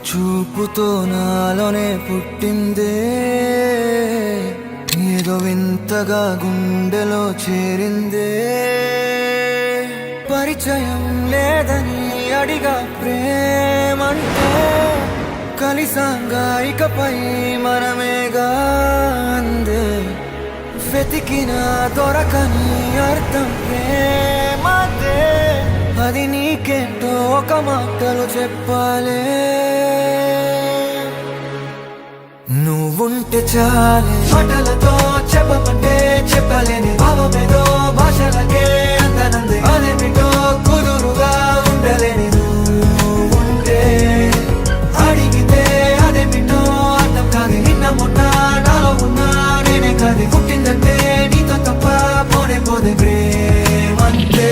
చూపుతో నాలోనే పుట్టిందే, ఏదో వింతగా గుండెలో చేరిందే. పరిచయం లేదని అడిగా ప్రేమంటే, కలిసాంగా ఇకపై మనమేగా అందే. వెతికిన దొరకని అర్థం ప్రేమదే, అది నీకేంటో ఒక మాటలు చెప్పాలే. నువ్వుంటే చాలే మాటలతో చెప్పమంటే చెప్పలేని భావమేదో భాషలకే అందనందే. అదేమిటో కుదురుగా ఉండలేని నువ్వుంటే, అడిగితే అదేమిటో అర్థం కాదు. నిన్న మొన్న నాలో ఉన్నా నేనే కాదు, పుట్టిందంటే నీతో తప్ప పోనే పోదే ప్రేమంతే.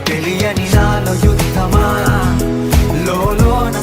తెలియని నాలో యుద్ధమా, లోన